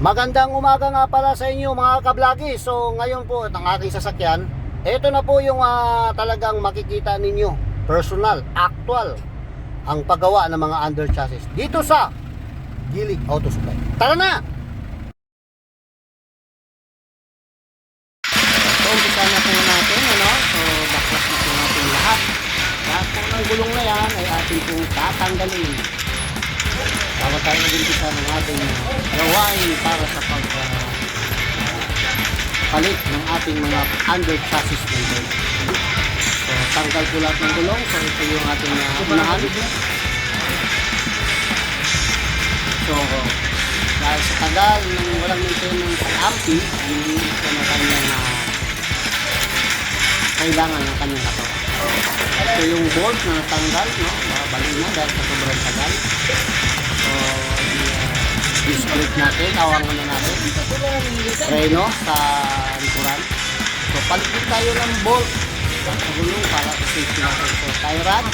Magandang umaga nga pala sa inyo mga kablagi. So ngayon po ang aking sasakyan, ito na po yung talagang makikita ninyo, personal, actual ang paggawa ng mga under chassis dito sa Gilig Auto Supply. Tara na! So umpisa na po natin, ano? So baklas na po natin lahat. Lahat po ng gulong na yan ay ating pong tatanggalin. Bago tayo mag-umpisa ng ating gawain para sa palit ng ating mga under chassis member. So tanggal po lahat ng gulong. So ito yung ating unahan. So dahil sa tagal ng walang maintenance si Ampy, hindi ito na kanyang kailangan ng kanyang katawan. Ito yung bolt na natanggal, no? Bali na dahil sa sobrang tagal. So disc brake natin, tawangan na natin preno sa likuran. So palit din tayo ng bolt sa gulong para sa safety natin. So tie rod,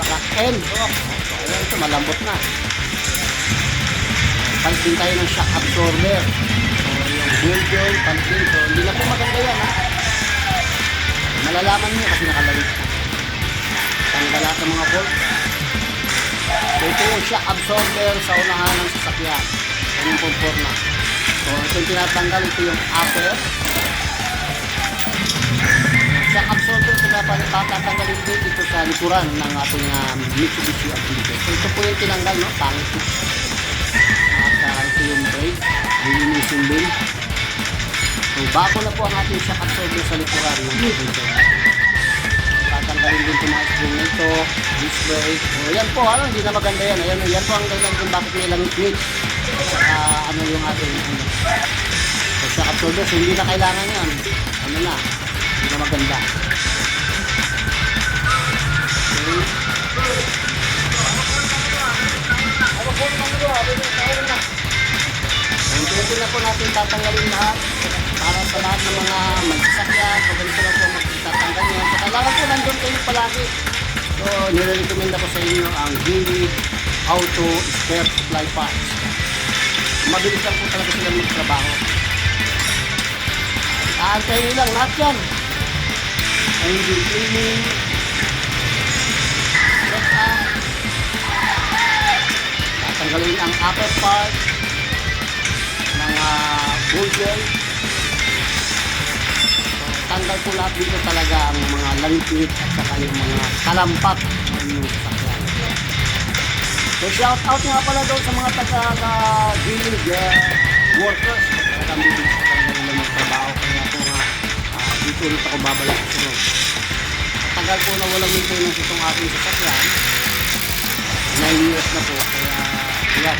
lock end. So ayan, ito malambot na. Palit din tayo ng shock absorber. So yung bolt joint, palit din. So hindi na po maganda yan, ha. Malalaman nyo kasi nakalawit na. Tanggal lahat ng mga bolt. So ito yung shock absorber sa unahan ng sasakyan. Yung pumporma. So ito yung tinatanggal, ito yung upper. Shock absorber ito na patatanggalin din dito sa likuran ng ating Mitsubishi Adventure. So ito po yung tinanggal, no? Pangit na. At ito yung brake. Lilinisin din. So bago na po ang ating shock absorber sa likuran ng Adventure. Tatanggalin din itong mga spring na ito, disc brake. So yan po, hindi na maganda yan. Ayan, yan po ang dahilan kung bakit may langit-ngit. Saka ano yung ating so shock absorber, so hindi na kailangan yan. Ano na, hindi na maganda. Okay. So na po natin tatanggalin lahat para sa lahat ng mga magsasakyan. So ganito lang po magtatanggal yan. So kailangan po nandun kayo palagi. So nire-recommend ako sa inyo ang Gilig Auto Spare Supply Parts. Mabilis lang po talaga sila magtrabaho. Aantayin nyo lang lahat yan. Engine cleaning, set up, tatanggalin ang upper part ng bugel. So tanggal po lahat dito talaga ang mga langit at saka yung mga kalampak ng inyong sasakyan. So shout out nga pala doon sa mga taga-Gilig workers. Kami dito sa kanila nila magtrabaho. Kaya po nga dito ulit ako babalik sa sunod. Tagal po na walang maintenance itong aking sasakyan. 9 years na po. Kaya yan.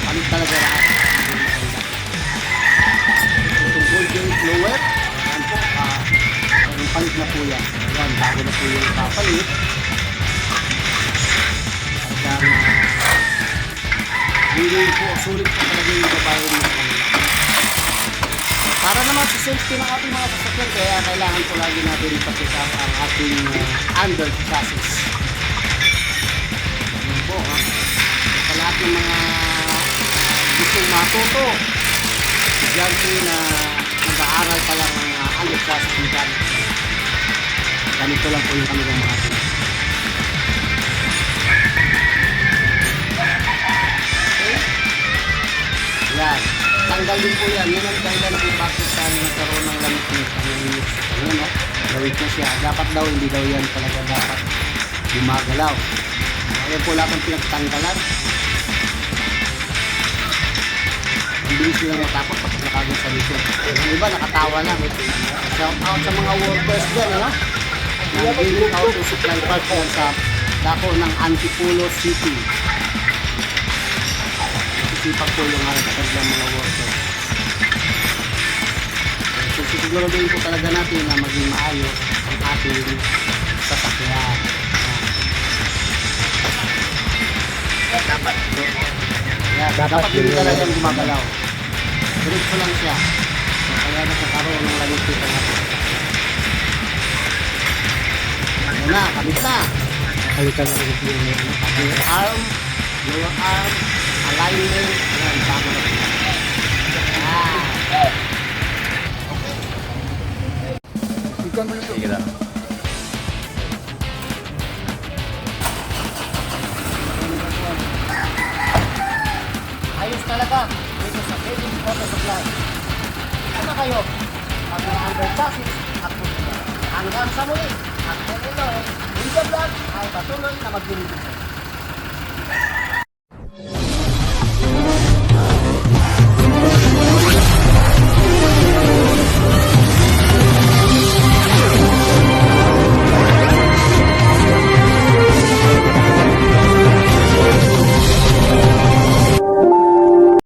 Palit talaga lahat. Itong gold joint lower. Yan po. Palit na po yan. Yan. Bago na po yung papalit. Hindi po sulit po talaga yung babayan ng kanila. Para naman sa safety ng ating mga sasakyan, kaya kailangan po lagi natin ipakita ang ating under chassis. Ano po, ha? Sa lahat ng mga gustong matuto, estudyante na nag-aaral pa lang ng under chassis mechanics. Ganito lang po yung kanilang mga sasakyan. Yan. Tanggal din po yan. Yan ang dahilan kung bakit tayo nagkaroon ng lamit-lamit. Ayan, no? Lawit na siya. Dapat daw, hindi daw yan talaga dapat gumagalaw. Ayan po lahat ang pinagtanggalan. Ang bilis nilang matapos kapag nakagod sa likod. Yung iba nakatawa lang. Shout out sa mga workers dyan, ano? Ng Gilig Auto Supply Parts yan sa dako ng Antipolo City. Sipag po yung halatakad ng mga workers. So siguraduhin po talaga natin na maging maayos ang ating sasakyan. Dapat hindi talaga yung gumagalaw. Diretso lang siya. So, kaya nakakaroon ng lagupitan natin. Ano na, kabit na. Nakalitan na rin yung arm, lower arm, alignment, ayan, bago na po. Iwan mo yung Sige lang. Ayos talaga dito sa Kevin Photo Supply. Ito na kayo. Pag under chassis at hanggang sa muli. At kung ito, Ninja Vlog ay patuloy na magbibigay.